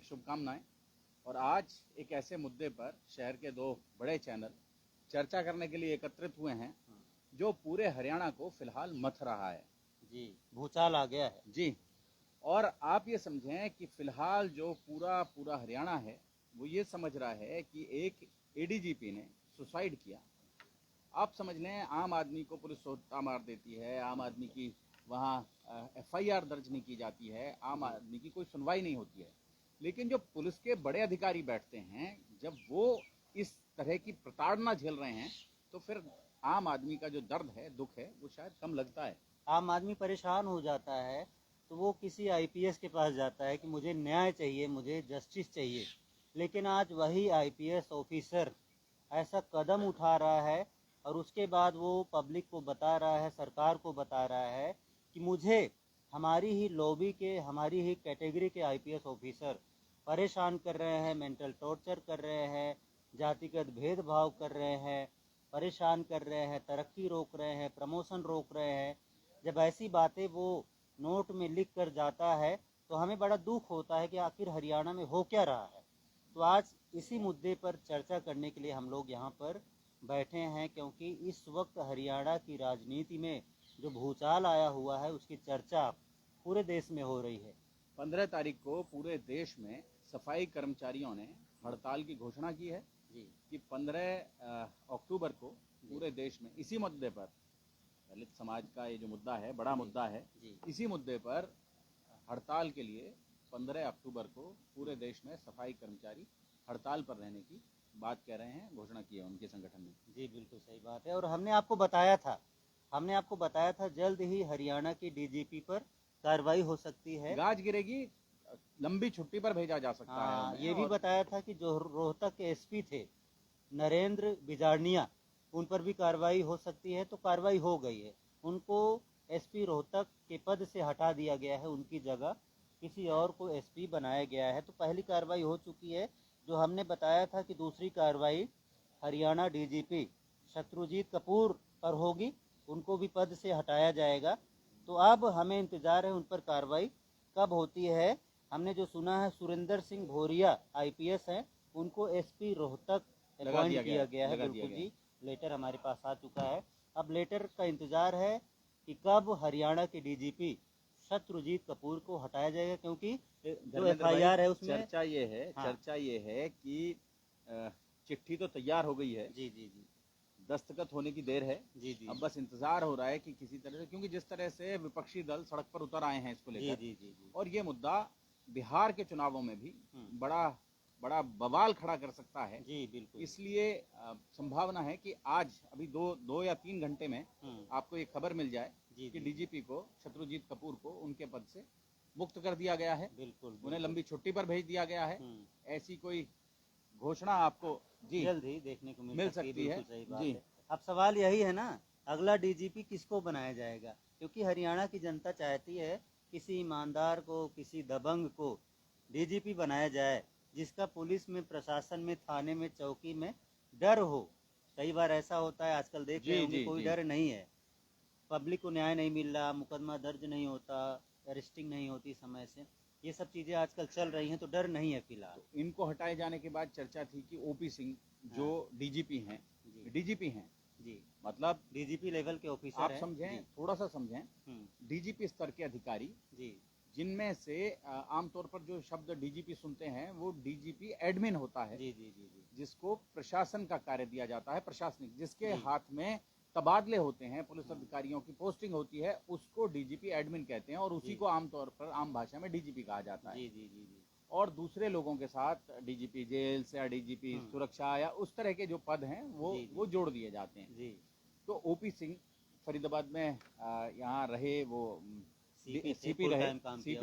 हार्दिक शुभकामनाएं। और आज एक ऐसे मुद्दे पर शहर के दो बड़े चैनल चर्चा करने के लिए एकत्रित हुए हैं जो पूरे हरियाणा को फिलहाल मथ रहा है। जी, भूचाल आ गया है जी, और आप ये समझें कि फिलहाल जो पूरा हरियाणा है वो ये समझ रहा है कि एक एडीजीपी ने सुसाइड किया। आप समझ लें, आम आदमी को पुलिस सोटा मार देती है, आम आदमी की वहाँ एफआईआर दर्ज नहीं की जाती है, आम आदमी की कोई सुनवाई नहीं होती है। लेकिन जो पुलिस के बड़े अधिकारी बैठते हैं, जब वो इस तरह की प्रताड़ना झेल रहे हैं तो फिर आम आदमी का जो दर्द है, दुख है, वो शायद कम लगता है। आम आदमी परेशान हो जाता है तो वो किसी आईपीएस के पास जाता है कि मुझे न्याय चाहिए, मुझे जस्टिस चाहिए। लेकिन आज वही आईपीएस ऑफिसर ऐसा कदम उठा रहा है और उसके बाद वो पब्लिक को बता रहा है, सरकार को बता रहा है कि मुझे हमारी ही लॉबी के, हमारी ही कैटेगरी के आईपीएस ऑफिसर परेशान कर रहे हैं, मेंटल टॉर्चर कर रहे हैं, जातिगत भेदभाव कर रहे हैं, परेशान कर रहे हैं, तरक्की रोक रहे हैं, प्रमोशन रोक रहे हैं। जब ऐसी बातें वो नोट में लिख कर जाता है तो हमें बड़ा दुख होता है कि आखिर हरियाणा में हो क्या रहा है। तो आज इसी मुद्दे पर चर्चा करने के लिए हम लोग यहाँ पर बैठे हैं, क्योंकि इस वक्त हरियाणा की राजनीति में जो भूचाल आया हुआ है उसकी चर्चा पूरे देश में हो रही है। 15 तारीख को पूरे देश में सफाई कर्मचारियों ने हड़ताल की घोषणा की है जी, कि 15 अक्टूबर को पूरे देश में इसी मुद्दे पर, दलित समाज का ये जो मुद्दा है, बड़ा मुद्दा है, इसी मुद्दे पर हड़ताल के लिए 15 अक्टूबर को पूरे देश में सफाई कर्मचारी हड़ताल पर रहने की बात कह रहे हैं, घोषणा की है उनके संगठन ने। जी बिल्कुल सही बात है। और हमने आपको बताया था जल्द ही हरियाणा की डीजीपी पर कार्रवाई हो सकती है, गाज गिरेगी, लंबी छुट्टी पर भेजा जा सकता है उन्हें। ये भी बताया था कि जो रोहतक के एसपी थे नरेंद्र बिजारनिया, उन पर भी कार्रवाई हो सकती है। तो कार्रवाई हो गई है, उनको एसपी रोहतक के पद से हटा दिया गया है, उनकी जगह किसी और को एसपी बनाया गया है। तो पहली कार्रवाई हो चुकी है। जो हमने बताया था कि दूसरी कार्रवाई हरियाणा डीजीपी शत्रुजीत कपूर पर होगी, उनको भी पद से हटाया जाएगा। तो अब हमें इंतजार है उन पर कार्रवाई कब होती है। हमने जो सुना है सुरेंद्र सिंह भोरिया आईपीएस हैं, उनको एसपी रोहतक अपॉइंट किया गया है। बिल्कुल जी, लेटर हमारे पास आ चुका है। अब लेटर का इंतजार है कि कब हरियाणा के डीजीपी शत्रुजीत कपूर को हटाया जाएगा, क्योंकि जो एफआईआर है उसमें चर्चा ये है कि चिट्ठी तो तैयार हो गई है, जी, दस्तखत होने की देर है। जी जी, अब बस इंतजार हो रहा है कि किसी तरह से, क्योंकि जिस तरह से विपक्षी दल सड़क पर उतर आए हैं इसको लेकर, जी, और ये मुद्दा बिहार के चुनावों में भी बड़ा बवाल खड़ा कर सकता है। जी बिल्कुल। इसलिए संभावना है कि आज अभी दो या 3 घंटे में आपको ये खबर मिल जाए कि डीजीपी को, शत्रुजीत कपूर को, उनके पद से मुक्त कर दिया गया है। बिल्कुल, उन्हें लंबी छुट्टी पर भेज दिया गया है। ऐसी कोई घोषणा आपको जल्द ही देखने को मिल सकती है। सही बात जी। है। अब सवाल यही है ना, अगला डीजीपी किसको बनाया जाएगा? क्योंकि हरियाणा की जनता चाहती है किसी ईमानदार को, किसी दबंग को डीजीपी बनाया जाए, जिसका पुलिस में, प्रशासन में, थाने में, चौकी में डर हो। कई बार ऐसा होता है, आजकल देख रहे होंगे, कोई डर नहीं है, पब्लिक को न्याय नहीं मिल रहा, मुकदमा दर्ज नहीं होता, अरेस्टिंग नहीं होती समय से, ये सब चीजें आजकल चल रही हैं, तो डर नहीं है फिलहाल। तो इनको हटाए जाने के बाद चर्चा थी कि ओपी सिंह जो डीजीपी हैं जी, मतलब डीजीपी लेवल के ऑफिसर आप समझें, थोड़ा सा समझें, डीजीपी स्तर के अधिकारी जी, जिनमें से आमतौर पर जो शब्द डीजीपी सुनते हैं वो डीजीपी एडमिन होता है। जी, जिसको प्रशासन का कार्य दिया जाता है, प्रशासनिक, जिसके हाथ में तबादले होते हैं, पुलिस अधिकारियों की पोस्टिंग होती है, उसको डीजीपी एडमिन कहते हैं और उसी को आमतौर पर आम भाषा में डीजीपी कहा जाता है। जी। और दूसरे लोगों के साथ डीजीपी जेल या डीजीपी सुरक्षा या उस तरह के जो पद हैं वो जोड़ दिए जाते हैं जी। तो ओपी सिंह फरीदाबाद में यहाँ रहे, वो सीपी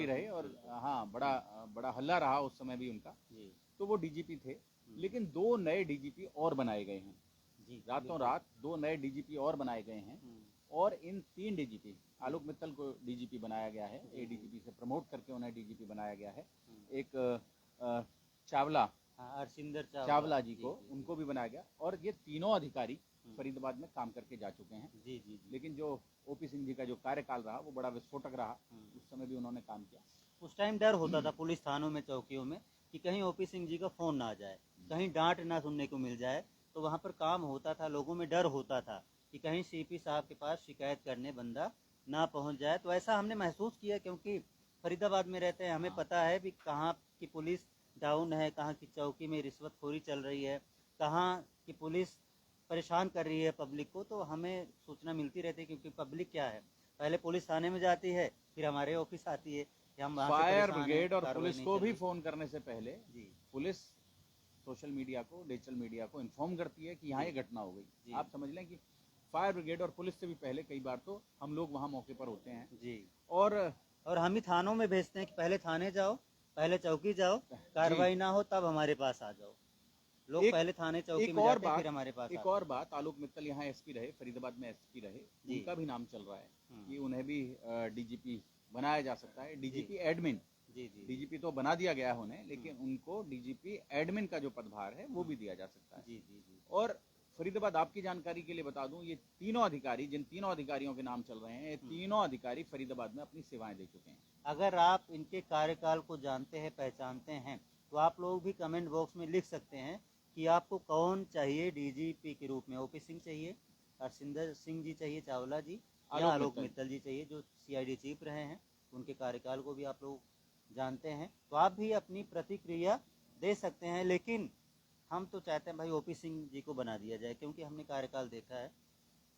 रहे और हाँ, बड़ा हल्ला रहा उस समय भी उनका, तो वो डीजीपी थे। लेकिन 2 नए डीजीपी और बनाए गए हैं जी, रातों रात 2 नए डीजीपी और बनाए गए हैं। और इन 3 डीजीपी, आलोक मित्तल को डीजीपी बनाया गया है, एडीजीपी से प्रमोट करके उन्हें डीजीपी बनाया गया है। एक चावला, हरसिंदर चावला जी को, उनको भी बनाया गया। और ये तीनों अधिकारी फरीदाबाद में काम करके जा चुके हैं जी। लेकिन जो ओपी सिंह जी का जो कार्यकाल रहा वो बड़ा विस्फोटक रहा, उस समय भी उन्होंने काम किया। उस टाइम डर होता था पुलिस थानों में, चौकियों में, कि कहीं ओपी सिंह जी का फोन ना आ जाए, कहीं डांट ना सुनने को मिल जाए। तो वहाँ पर काम होता था, लोगों में डर होता था कि कहीं सीपी साहब के पास शिकायत करने बंदा ना पहुँच जाए। तो ऐसा हमने महसूस किया, क्योंकि फरीदाबाद में रहते हैं, हमें पता है भी कहाँ की पुलिस डाउन है, कहाँ की चौकी में रिश्वतखोरी चल रही है, कहाँ की पुलिस परेशान कर रही है पब्लिक को। तो हमें सूचना मिलती रहती है, क्योंकि पब्लिक क्या है, पहले पुलिस थाने में जाती है, फिर हमारे ऑफिस आती है कि हम वहाँ से फायर परेशान हैं, ब्रिगेड और कार्रवाई पुलिस नहीं को चल भी रही। फोन करने से पहले जी पुलिस सोशल मीडिया को, डिजिटल मीडिया को इन्फॉर्म करती है कि यहाँ जी ये घटना हो गई। जी आप समझ लें कि फायर ब्रिगेड और पुलिस से भी पहले कई बार तो हम लोग वहाँ मौके पर होते हैं। जी। और और हम ही थानों में भेजते हैं कि पहले थाने जाओ, पहले चौकी जाओ, जी, कार्रवाई ना हो तब हमारे पास आ जाओ। लोग एक पहले थाने चौकी एक में और जाते हैं, बात फिर हमारे पास एक आते और हैं। बात आलोक मित्तल यहाँ एसपी रहे, फरीदाबाद में एसपी रहे, जी। उनका भी नाम चल रहा है हम्म। कि उन्हें भी डीजीपी बनाया जा सकता है। डीजीपी एडमिन, जी जी डीजीपी तो बना दिया गया है उन्हें, लेकिन उनको डीजीपी एडमिन का जो पदभार है वो भी दिया जा सकता है। जी जी जी। और फरीदाबाद, आपकी जानकारी के लिए बता दूं, ये तीनों अधिकारी, जिन तीनों अधिकारियों के नाम चल रहे हैं, ये तीनों अधिकारी फरीदाबाद में अपनी सेवाएं दे चुके हैं। अगर आप इनके कार्यकाल को जानते हैं, पहचानते हैं, तो आप लोग भी कमेंट बॉक्स में लिख सकते हैं कि आपको कौन चाहिए डीजीपी के रूप में। ओपी सिंह चाहिए, हरसिंदर सिंह जी चाहिए, चावला जी, या आलोक मित्तल जी चाहिए जो सीआईडी चीफ रहे हैं। उनके कार्यकाल को भी आप लोग जानते हैं, तो आप भी अपनी प्रतिक्रिया दे सकते हैं। लेकिन हम तो चाहते हैं भाई ओपी सिंह जी को बना दिया जाए, क्योंकि हमने कार्यकाल देखा है,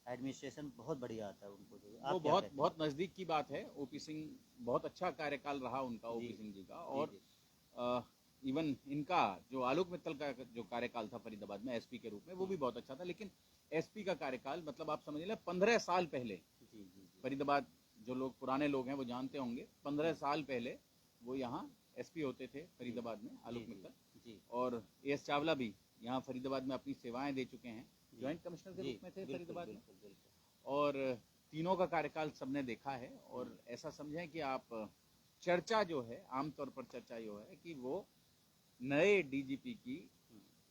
एडमिनिस्ट्रेशन बहुत बढ़िया आता है उनको। जो वो आप क्या बहुत कहते हैं? बहुत नजदीक की बात है। ओपी सिंह, बहुत अच्छा कार्यकाल रहा उनका, जी, ओपी सिंह जी का। जी, और जी। इवन इनका जो आलोक मित्तल का जो कार्यकाल था फरीदाबाद में एसपी के रूप में, वो भी बहुत अच्छा था। लेकिन एसपी का कार्यकाल, मतलब आप समझ लें 15 साल पहले, जी जी जी। फरीदाबाद जो लोग पुराने लोग हैं वो जानते होंगे, 15 साल पहले वो यहाँ एसपी होते थे फरीदाबाद में, आलोक जी, मित्तल। जी। और एस चावला भी यहाँ फरीदाबाद में अपनी सेवाएं दे चुके हैं, ज्वाइंट कमिश्नर के जी, रूप में थे बिल्कुल, फरीदाबाद में। बिल्कुल, बिल्कुल। और तीनों का कार्यकाल सबने देखा है। और ऐसा समझें कि आप, चर्चा जो है, आमतौर पर चर्चा जो है कि वो नए डीजीपी की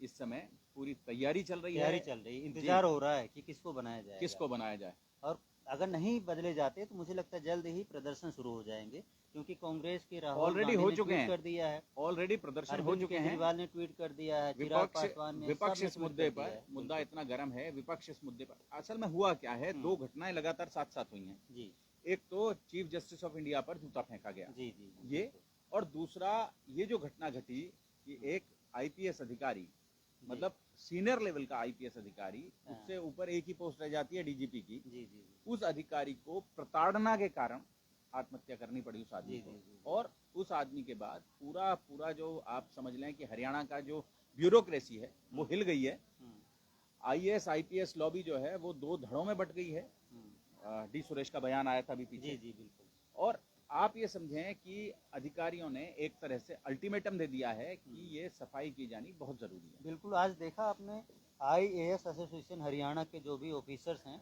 इस समय पूरी तैयारी चल रही तैयारी है, चल रही है, इंतजार हो रहा है कि किसको बनाया जाएगा। किसको बनाया जाए। और अगर नहीं बदले जाते तो मुझे लगता है जल्द ही प्रदर्शन शुरू हो जाएंगे, क्योंकि कांग्रेस के राहुल ऑलरेडी गांधी हो ने चुके ट्वीट हैं, कर दिया है, ऑलरेडी प्रदर्शन हो अरविंद चुके हैं। केजरीवाल ने ट्वीट कर दिया है, चिराग विपक्ष पासवान ने, विपक्ष सबने इस ट्वीट मुद्दे कर दिया पर, है। मुद्दा बिल्कुल। इतना गर्म है, विपक्ष इस मुद्दे पर, असल में हुआ क्या है, दो घटनाएं लगातार साथ साथ हुई हैं। जी एक तो चीफ जस्टिस ऑफ इंडिया पर जूता फेंका गया, जी जी जी, ये, बिल्कुल। और दूसरा ये जो घटना घटी कि एक आईपीएस अधिकारी, मतलब सीनियर लेवल का आईपीएस अधिकारी, उससे ऊपर एक ही पोस्ट रह जाती है डीजीपी की, जी जी उस अधिकारी को प्रताड़ना के कारण आत्महत्या करनी पड़ी उस आदमी जी को। जी जी। और उस आदमी के बाद पूरा पूरा जो आप समझ लें कि हरियाणा का जो ब्यूरोक्रेसी है वो हिल गई है। आईएएस आईपीएस लॉबी जो है वो दो धड़ों में बट गई है। डी सुरेश का बयान आया था अभी पीछे। जी जी, बिल्कुल। और आप ये समझें कि अधिकारियों ने एक तरह से अल्टीमेटम दे दिया है कि ये सफाई की जानी बहुत जरूरी है। बिल्कुल, आज देखा आपने आईएएस एसोसिएशन हरियाणा के जो भी ऑफिसर्स हैं,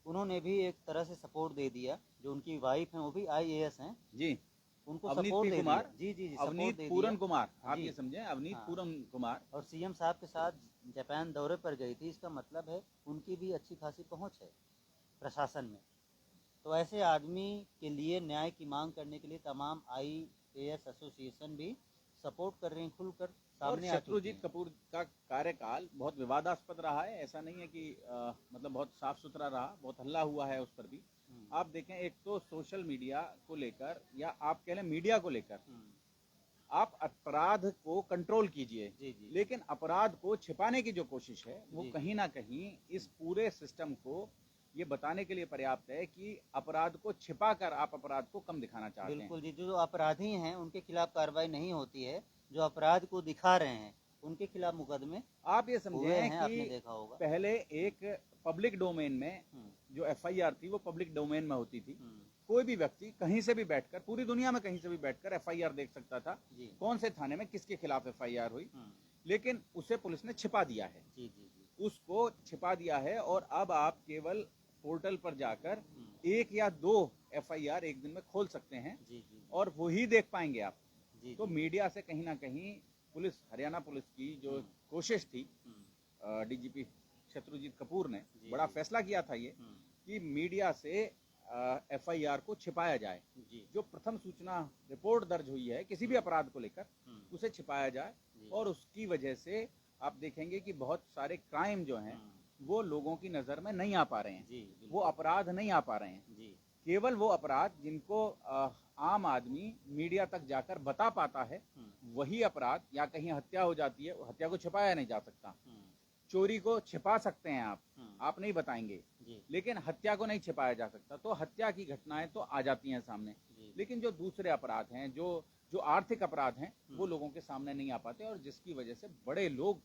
उन्होंने भी एक तरह से सपोर्ट दे दिया। जो उनकी वाइफ हैं वो भी आईएएस हैं, जी, उनको अवनीत सपोर्ट पी दे कुमार, दिया। जी जी जी, सपोर्ट अवनीत दे पूरन दिया। कुमार, आप जी। ये समझें, अवनीत हाँ। पूरन कुमार। और सीएम साहब के साथ जापान दौरे पर गई थी, इसका मतलब है उनकी भी अच्छी खासी पहुंच है प्रशासन में। तो ऐसे आदमी के लिए न्याय की मांग करने के लिए तमाम आईएएस एसोसिएशन भी सपोर्ट कर रही हैं, खुलकर और सामने आ चुकी शत्रुजीत हैं। कपूर का कार्यकाल बहुत विवादास्पद रहा है। ऐसा नहीं है कि मतलब बहुत साफ सुथरा रहा, बहुत हल्ला हुआ है उस पर भी। आप देखें, एक तो सोशल मीडिया को लेकर, या आप कह लें मीडिया को लेकर, आप अपराध को कंट्रोल कीजिए, जी जी। लेकिन अपराध को छिपाने की जो कोशिश है वो जी। कहीं ना कहीं इस पूरे सिस्टम को ये बताने के लिए पर्याप्त है कि अपराध को छिपाकर आप अपराध को कम दिखाना चाहते हैं। बिल्कुल जी, जो अपराधी हैं उनके खिलाफ कार्रवाई नहीं होती है, जो अपराध को दिखा रहे हैं उनके खिलाफ मुकदमे आप ये हुए समझें हैं, आपने कि देखा होगा। पहले एक पब्लिक डोमेन में जो एफआईआर थी वो पब्लिक डोमेन में होती थी। कोई भी व्यक्ति कहीं से भी बैठकर, पूरी दुनिया में कहीं से भी बैठकर एफआईआर देख सकता था, कौन से थाने में किसके खिलाफ एफआईआर हुई। लेकिन उसे पुलिस ने छिपा दिया है, जी जी जी। उसको छिपा दिया है। और अब आप केवल पोर्टल पर जाकर एक या दो एफआईआर एक दिन में खोल सकते हैं, जी जी। और वही देख पाएंगे आप। जी तो जी। मीडिया से कहीं ना कहीं पुलिस, हरियाणा पुलिस की जो कोशिश थी, डीजीपी शत्रुजीत कपूर ने बड़ा फैसला किया था ये, कि मीडिया से FIR को छिपाया जाए। जी जो प्रथम सूचना रिपोर्ट दर्ज हुई है किसी भी अपराध को लेकर, उसे छिपाया जाए और उसकी वजह से आप देखेंगे कि बहुत सारे क्राइम जो हैं वो लोगों की नज़र में नहीं आ पा रहे हैं। जी वो अपराध नहीं आ पा रहे हैं। जी केवल वो अपराध जिनको आम आदमी मीडिया तक जाकर बता पाता है, वही अपराध, या कहीं हत्या हो जाती है, हत्या को छिपाया नहीं जा सकता। चोरी को छिपा सकते हैं आप नहीं बताएंगे, लेकिन हत्या को नहीं छिपाया जा सकता। तो हत्या की घटनाएं तो आ जाती हैं सामने, लेकिन जो दूसरे अपराध हैं, जो आर्थिक अपराध हैं, वो लोगों के सामने नहीं आ पाते, और जिसकी वजह से बड़े लोग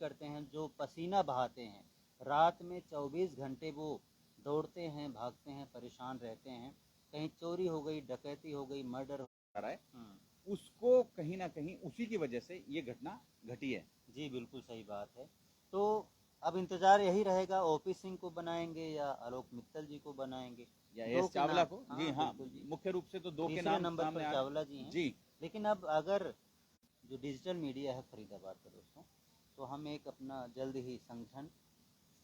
करते हैं, जो पसीना बहाते हैं, रात में 24 घंटे वो दौड़ते हैं, भागते हैं, परेशान रहते हैं, कहीं चोरी हो गई, डकैती हो गई, मर्डर हो रहा है, उसको कहीं ना कहीं उसी की वजह से ये घटना घटी है। जी बिल्कुल सही बात है। तो अब इंतजार यही रहेगा, ओपी सिंह को बनाएंगे या आलोक मित्तल जी को बनाएंगे, या एस चावला को। जी हाँ, जी। मुख्य रूप से तो दो के तीसरे नाम नंबर सामने पर आ चावला जी हैं। जी। लेकिन अब अगर जो डिजिटल मीडिया है फरीदाबाद का दोस्तों, तो हम एक अपना जल्द ही संगठन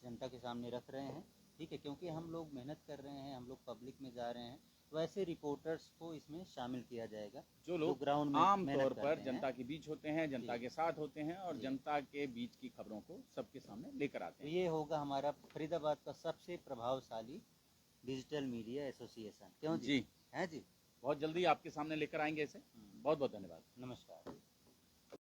जनता के सामने रख रहे हैं, ठीक है, क्योंकि हम लोग मेहनत कर रहे हैं, हम लोग पब्लिक में जा रहे हैं, तो ऐसे रिपोर्टर्स को इसमें शामिल किया जाएगा जो लोग ग्राउंड में आम मेहनत तौर करते पर हैं। जनता के बीच होते हैं, जनता के साथ होते हैं, और जी। जनता के बीच की खबरों को सबके सामने लेकर आते तो हैं। ये होगा हमारा फरीदाबाद का सबसे प्रभावशाली डिजिटल मीडिया एसोसिएशन, क्यों जी? जी है जी। बहुत जल्दी आपके सामने लेकर आएंगे इसे। बहुत बहुत धन्यवाद। नमस्कार।